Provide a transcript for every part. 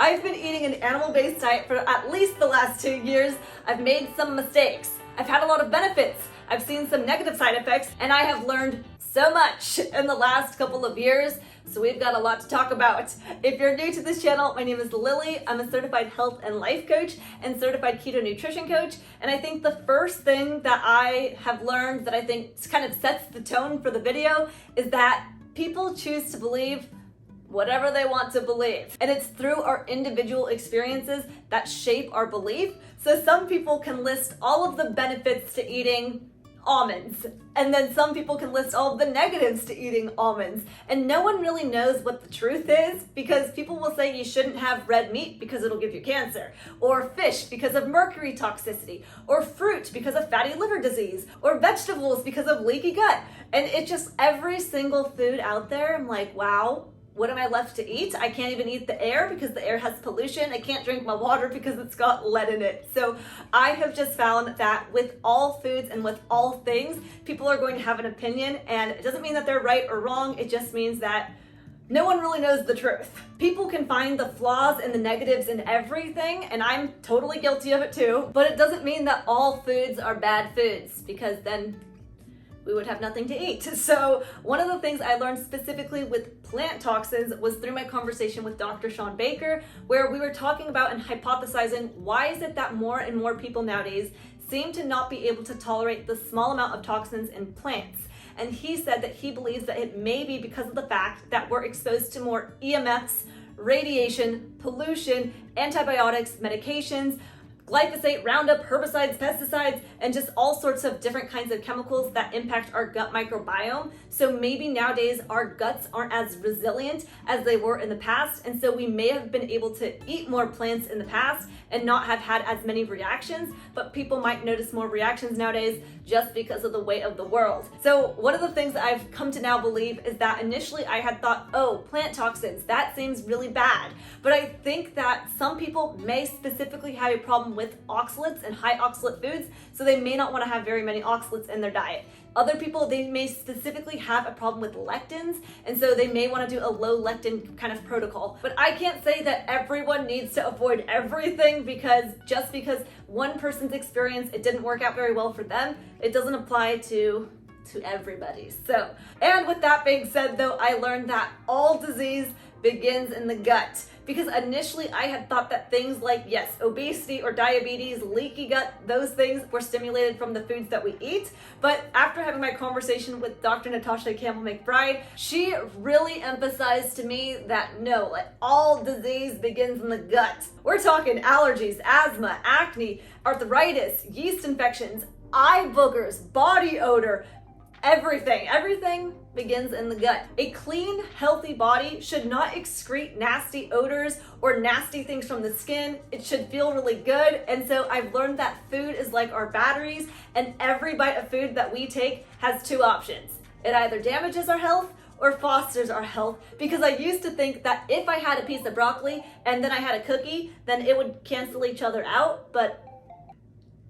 I've been eating an animal-based diet for at least the last 2 years. I've made some mistakes. I've had a lot of benefits. I've seen some negative side effects, and I have learned so much in the last couple of years. So we've got a lot to talk about. If you're new to this channel, my name is Lillie. I'm a certified health and life coach and certified keto nutrition coach. And I think the first thing that I have learned that I think kind of sets the tone for the video is that people choose to believe whatever they want to believe. And it's through our individual experiences that shape our belief. So some people can list all of the benefits to eating almonds, and then some people can list all of the negatives to eating almonds. And no one really knows what the truth is, because people will say you shouldn't have red meat because it'll give you cancer, or fish because of mercury toxicity, or fruit because of fatty liver disease, or vegetables because of leaky gut. And it's just every single food out there, I'm like, wow, what am I left to eat? I can't even eat the air because the air has pollution. I can't drink my water because it's got lead in it. So I have just found that with all foods and with all things, people are going to have an opinion, and it doesn't mean that they're right or wrong. It just means that no one really knows the truth. People can find the flaws and the negatives in everything, and I'm totally guilty of it too, but it doesn't mean that all foods are bad foods, because then we would have nothing to eat. So one of the things I learned specifically with plant toxins was through my conversation with Dr. Shawn Baker, where we were talking about and hypothesizing why is it that more and more people nowadays seem to not be able to tolerate the small amount of toxins in plants. And he said that he believes that it may be because of the fact that we're exposed to more EMFs, radiation, pollution, antibiotics, medications, glyphosate, Roundup, herbicides, pesticides, and just all sorts of different kinds of chemicals that impact our gut microbiome. So maybe nowadays our guts aren't as resilient as they were in the past, and so we may have been able to eat more plants in the past and not have had as many reactions, but people might notice more reactions nowadays just because of the way of the world. So one of the things I've come to now believe is that initially I had thought, oh, plant toxins, that seems really bad. But I think that some people may specifically have a problem with oxalates and high oxalate foods, so they may not want to have very many oxalates in their diet. Other people, they may specifically have a problem with lectins, and so they may want to do a low lectin kind of protocol. But I can't say that everyone needs to avoid everything, because just because one person's experience, it didn't work out very well for them, it doesn't apply to everybody. So, and with that being said though, I learned that all disease begins in the gut. Because initially I had thought that things like, yes, obesity or diabetes, leaky gut, those things were stimulated from the foods that we eat. But after having my conversation with Dr. Natasha Campbell McBride, she really emphasized to me that no, like, all disease begins in the gut. We're talking allergies, asthma, acne, arthritis, yeast infections, eye boogers, body odor, everything begins in the gut. A clean, healthy body should not excrete nasty odors or nasty things from the skin. It should feel really good. And so I've learned that food is like our batteries, and every bite of food that we take has two options. It either damages our health or fosters our health, because I used to think that if I had a piece of broccoli and then I had a cookie, then it would cancel each other out, but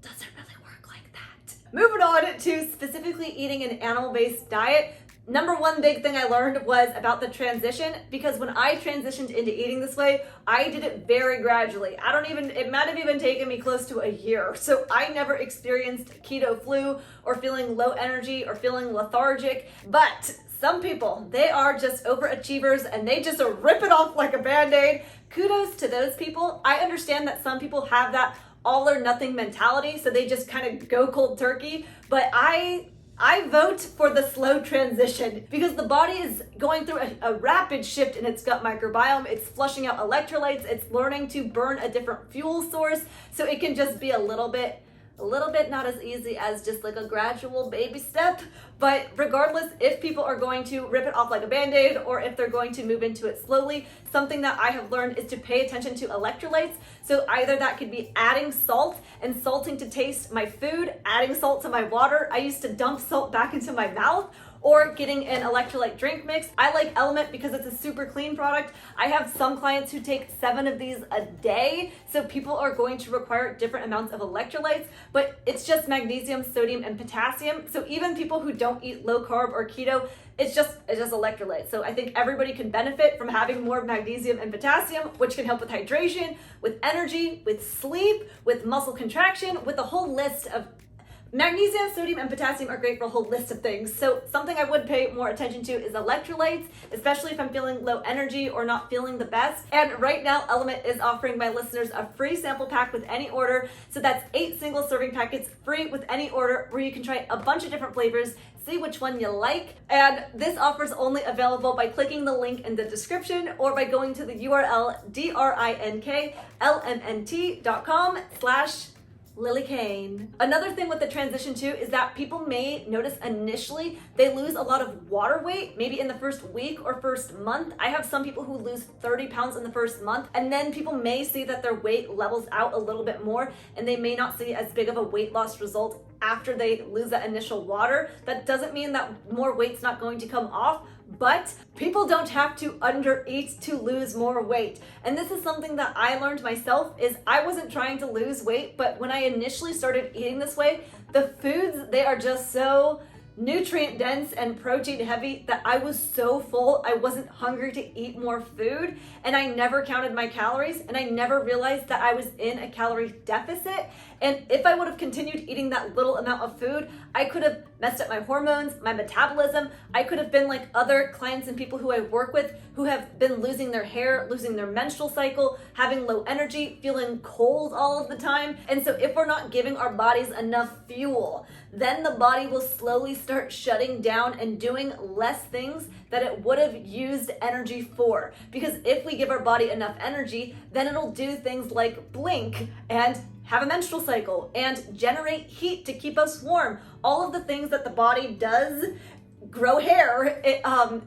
does it really work like that? Moving on to specifically eating an animal-based diet. Number one big thing I learned was about the transition, because when I transitioned into eating this way, I did it very gradually. It might have even taken me close to a year. So I never experienced keto flu or feeling low energy or feeling lethargic. But some people, they are just overachievers and they just rip it off like a Band-Aid. Kudos to those people. I understand that some people have that all or nothing mentality, so they just kind of go cold turkey. But I vote for the slow transition, because the body is going through a rapid shift in its gut microbiome. It's flushing out electrolytes. It's learning to burn a different fuel source. So it can just be a little bit not as easy as just like a gradual baby step. But regardless, if people are going to rip it off like a Band-Aid or if they're going to move into it slowly, something that I have learned is to pay attention to electrolytes. So either that could be adding salt and salting to taste my food, adding salt to my water. I used to dump salt back into my mouth, or getting an electrolyte drink mix. I like Element because it's a super clean product. I have some clients who take 7 of these a day, so people are going to require different amounts of electrolytes, but it's just magnesium, sodium, and potassium. So even people who don't eat low carb or keto, it's just electrolytes. So I think everybody can benefit from having more magnesium and potassium, which can help with hydration, with energy, with sleep, with muscle contraction, with a whole list of magnesium, sodium, and potassium are great for a whole list of things. So something I would pay more attention to is electrolytes, especially if I'm feeling low energy or not feeling the best. And right now, Element is offering my listeners a free sample pack with any order. So that's 8 single serving packets free with any order, where you can try a bunch of different flavors, see which one you like. And this offer is only available by clicking the link in the description or by going to the URL drinklmnt.com/Lillie Kane. Another thing with the transition too is that people may notice initially they lose a lot of water weight, maybe in the first week or first month. I have some people who lose 30 pounds in the first month, and then people may see that their weight levels out a little bit more, and they may not see as big of a weight loss result after they lose that initial water. That doesn't mean that more weight's not going to come off, but people don't have to undereat to lose more weight. And this is something that I learned myself, is I wasn't trying to lose weight, but when I initially started eating this way, the foods, they are just so nutrient dense and protein heavy that I was so full, I wasn't hungry to eat more food, and I never counted my calories, and I never realized that I was in a calorie deficit. And if I would have continued eating that little amount of food, I could have messed up my hormones, my metabolism. I could have been like other clients and people who I work with who have been losing their hair, losing their menstrual cycle, having low energy, feeling cold all of the time. And so if we're not giving our bodies enough fuel, then the body will slowly start shutting down and doing less things that it would have used energy for. Because if we give our body enough energy, then it'll do things like blink and have a menstrual cycle and generate heat to keep us warm. All of the things that the body does, grow hair, it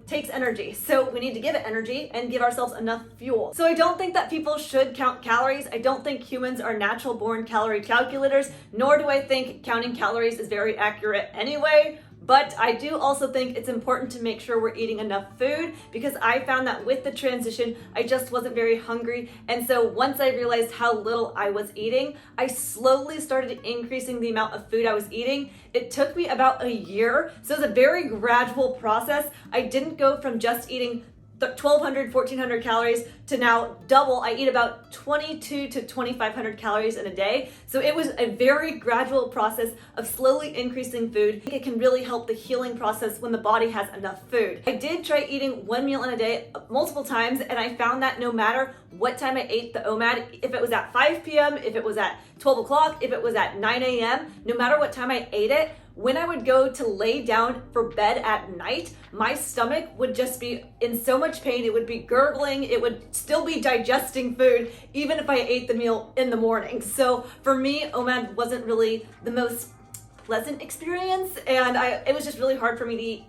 takes energy. So we need to give it energy and give ourselves enough fuel. So I don't think that people should count calories. I don't think humans are natural born calorie calculators, nor do I think counting calories is very accurate anyway. But I do also think it's important to make sure we're eating enough food, because I found that with the transition, I just wasn't very hungry. And so once I realized how little I was eating, I slowly started increasing the amount of food I was eating. It took me about a year. So it's a very gradual process. I didn't go from just eating 1,200, 1,400 calories to now double. I eat about 2,200 to 2,500 calories in a day. So it was a very gradual process of slowly increasing food. It can really help the healing process when the body has enough food. I did try eating 1 meal in a day multiple times, and I found that no matter what time I ate the OMAD, if it was at 5 p.m., if it was at 12 o'clock, if it was at 9 a.m., no matter what time I ate it, when I would go to lay down for bed at night, my stomach would just be in so much pain. It would be gurgling. It would still be digesting food, even if I ate the meal in the morning. So for me, OMAD wasn't really the most pleasant experience, and it was just really hard for me to eat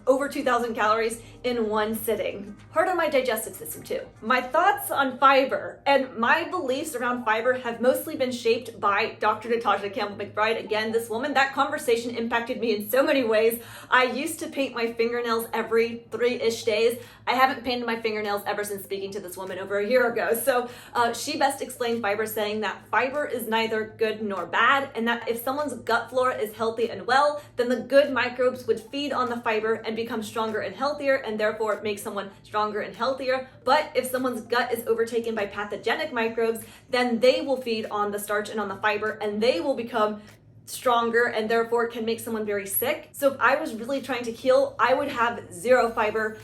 over 2,000 calories in one sitting. Hard on my digestive system too. My thoughts on fiber and my beliefs around fiber have mostly been shaped by Dr. Natasha Campbell McBride. Again, this woman, that conversation impacted me in so many ways. I used to paint my fingernails every 3-ish days. I haven't painted my fingernails ever since speaking to this woman over a year ago. So she best explained fiber, saying that fiber is neither good nor bad, and that if someone's gut flora is healthy and well, then the good microbes would feed on the fiber and become stronger and healthier, and therefore make someone stronger and healthier. But if someone's gut is overtaken by pathogenic microbes, then they will feed on the starch and on the fiber, and they will become stronger and therefore can make someone very sick. So if I was really trying to heal, I would have 0 fiber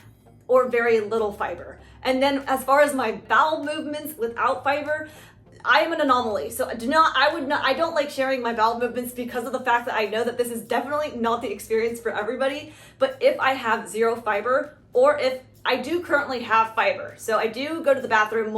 or very little fiber. And then as far as my bowel movements without fiber, I am an anomaly. So I don't like sharing my bowel movements, because of the fact that I know that this is definitely not the experience for everybody. But if I have 0 fiber, or if I do currently have fiber, so I do go to the bathroom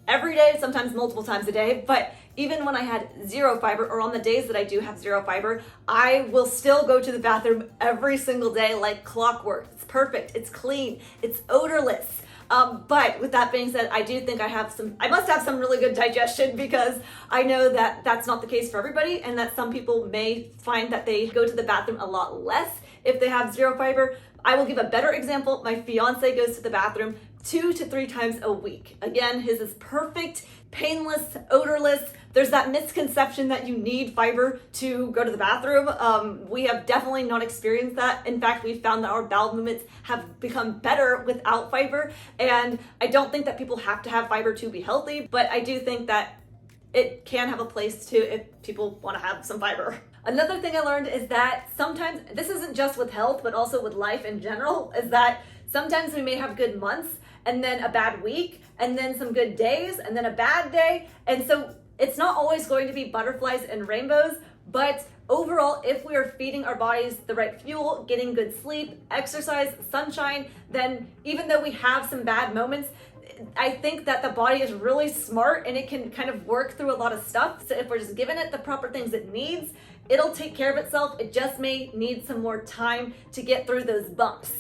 every day, sometimes multiple times a day, but even when I had 0 fiber, or on the days that I do have 0 fiber, I will still go to the bathroom every single day like clockwork. It's perfect, it's clean, it's odorless. But with that being said, I do think I must have some really good digestion, because I know that that's not the case for everybody, and that some people may find that they go to the bathroom a lot less if they have zero fiber. I will give a better example. My fiance goes to the bathroom 2 to 3 times a week. Again, his is perfect, painless, odorless. There's that misconception that you need fiber to go to the bathroom. We have definitely not experienced that. In fact, we've found that our bowel movements have become better without fiber. And I don't think that people have to have fiber to be healthy, but I do think that it can have a place too if people want to have some fiber. Another thing I learned is that sometimes, this isn't just with health, but also with life in general, is that sometimes we may have good months and then a bad week and then some good days and then a bad day. And so it's not always going to be butterflies and rainbows, but overall, if we are feeding our bodies the right fuel, getting good sleep, exercise, sunshine, then even though we have some bad moments, I think that the body is really smart and it can kind of work through a lot of stuff. So if we're just giving it the proper things it needs, it'll take care of itself. It just may need some more time to get through those bumps.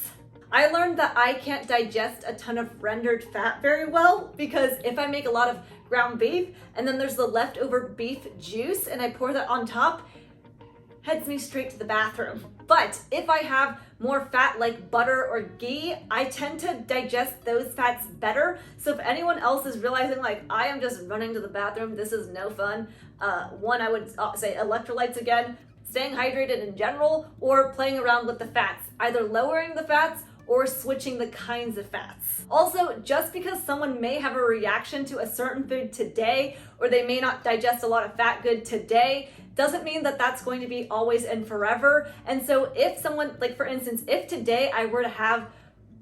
I learned that I can't digest a ton of rendered fat very well, because if I make a lot of ground beef and then there's the leftover beef juice and I pour that on top, heads me straight to the bathroom. But if I have more fat like butter or ghee, I tend to digest those fats better. So if anyone else is realizing like, I am just running to the bathroom, this is no fun. One, I would say electrolytes again, staying hydrated in general, or playing around with the fats, either lowering the fats or switching the kinds of fats. Also, just because someone may have a reaction to a certain food today, or they may not digest a lot of fat good today, doesn't mean that that's going to be always and forever. And so if someone, like for instance, if today I were to have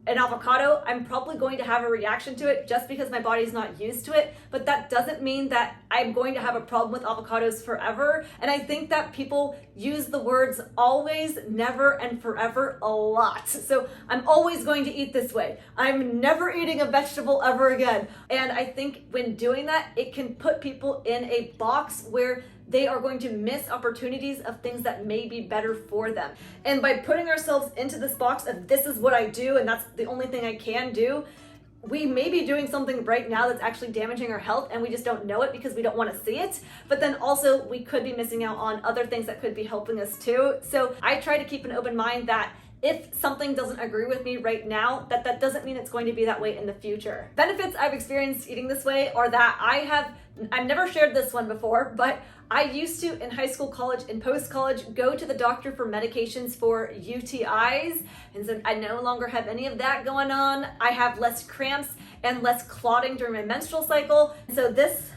an avocado, I'm probably going to have a reaction to it just because my body's not used to it, but that doesn't mean that I'm going to have a problem with avocados forever. And I think that people use the words always, never, and forever a lot. So I'm always going to eat this way. I'm never eating a vegetable ever again. And I think when doing that, it can put people in a box where they are going to miss opportunities of things that may be better for them. And by putting ourselves into this box of this is what I do and that's the only thing I can do, we may be doing something right now that's actually damaging our health and we just don't know it because we don't want to see it. But then also we could be missing out on other things that could be helping us too. So I try to keep an open mind that if something doesn't agree with me right now, that doesn't mean it's going to be that way in the future. Benefits I've experienced eating this way are that I've never shared this one before, but I used to, in high school, college, and post-college, go to the doctor for medications for UTIs, and so I no longer have any of that going on. I have less cramps and less clotting during my menstrual cycle, so this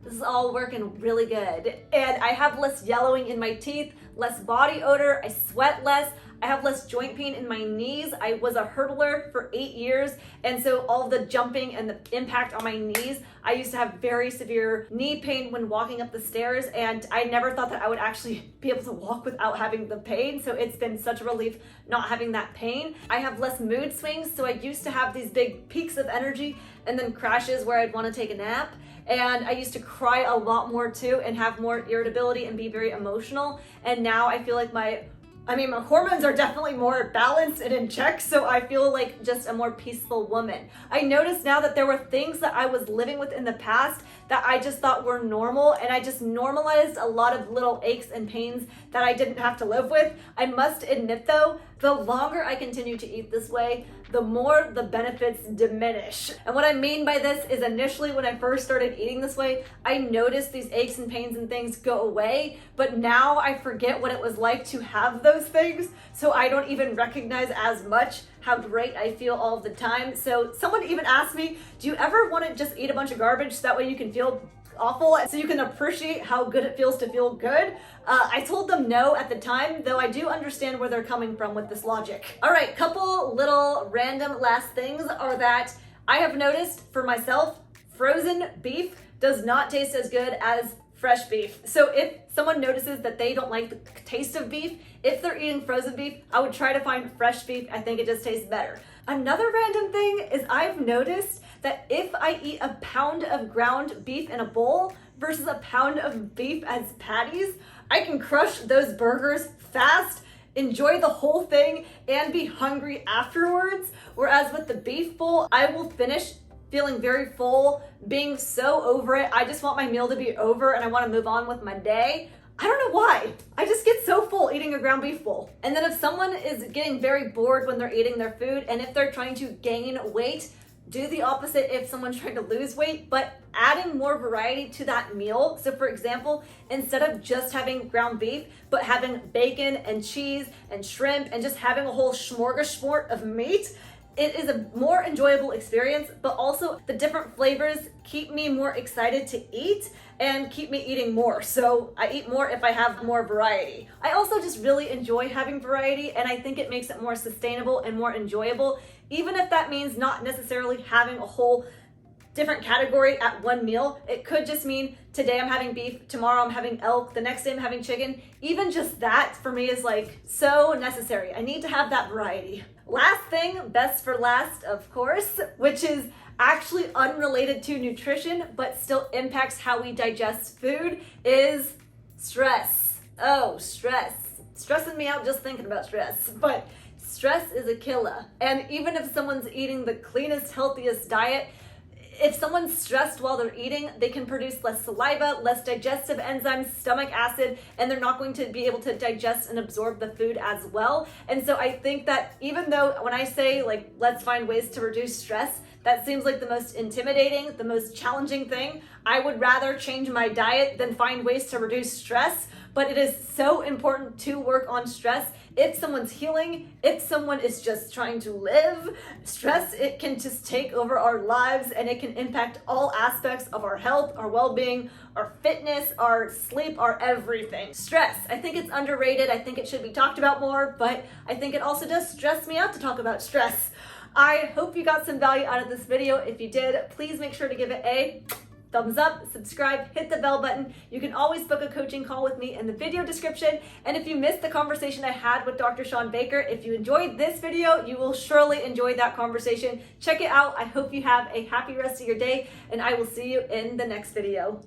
is all working really good. And I have less yellowing in my teeth, less body odor, I sweat less, I have less joint pain in my knees. I was a hurdler for 8 years, and so all the jumping and the impact on my knees, I used to have very severe knee pain when walking up the stairs, and I never thought that I would actually be able to walk without having the pain, so it's been such a relief not having that pain. I have less mood swings, so I used to have these big peaks of energy and then crashes where I'd want to take a nap. And I used to cry a lot more too and have more irritability and be very emotional. And now I feel like my hormones are definitely more balanced and in check, so I feel like just a more peaceful woman. I noticed now that there were things that I was living with in the past that I just thought were normal, and I just normalized a lot of little aches and pains that I didn't have to live with. I must admit though, the longer I continue to eat this way, the more the benefits diminish. And what I mean by this is initially when I first started eating this way, I noticed these aches and pains and things go away, but now I forget what it was like to have those things, so I don't even recognize as much how great I feel all the time. So someone even asked me, do you ever want to just eat a bunch of garbage so that way you can feel awful so you can appreciate how good it feels to feel good? I told them no at the time, though I do understand where they're coming from with this logic. All right, couple little random last things are that I have noticed for myself, frozen beef does not taste as good as fresh beef. So if someone notices that they don't like the taste of beef, if they're eating frozen beef, I would try to find fresh beef. I think it just tastes better. Another random thing is I've noticed that if I eat a pound of ground beef in a bowl versus a pound of beef as patties, I can crush those burgers fast, enjoy the whole thing, and be hungry afterwards. Whereas with the beef bowl, I will finish feeling very full, being so over it. I just want my meal to be over and I want to move on with my day. I don't know why. I just get so full eating a ground beef bowl. And then if someone is getting very bored when they're eating their food, and if they're trying to gain weight, do the opposite if someone's trying to lose weight, but adding more variety to that meal. So for example, instead of just having ground beef, but having bacon and cheese and shrimp and just having a whole smorgasbord of meat, it is a more enjoyable experience, but also the different flavors keep me more excited to eat and keep me eating more. So I eat more if I have more variety. I also just really enjoy having variety, and I think it makes it more sustainable and more enjoyable, even if that means not necessarily having a whole different category at one meal. It could just mean today I'm having beef, tomorrow I'm having elk, the next day I'm having chicken. Even just that for me is like so necessary. I need to have that variety. Last thing, best for last, of course, which is actually unrelated to nutrition, but still impacts how we digest food, is stress. Oh, stress. Stressing me out just thinking about stress. But stress is a killer. And even if someone's eating the cleanest, healthiest diet, if someone's stressed while they're eating, they can produce less saliva, less digestive enzymes, stomach acid, and they're not going to be able to digest and absorb the food as well. And so I think that even though when I say like, let's find ways to reduce stress, that seems like the most intimidating, the most challenging thing. I would rather change my diet than find ways to reduce stress. But it is so important to work on stress. If someone's healing, if someone is just trying to live, stress, it can just take over our lives, and it can impact all aspects of our health, our well-being, our fitness, our sleep, our everything. Stress, I think it's underrated. I think it should be talked about more, but I think it also does stress me out to talk about stress. I hope you got some value out of this video. If you did, please make sure to give it a thumbs up, subscribe, hit the bell button. You can always book a coaching call with me in the video description. And if you missed the conversation I had with Dr. Shawn Baker, if you enjoyed this video, you will surely enjoy that conversation. Check it out. I hope you have a happy rest of your day, and I will see you in the next video.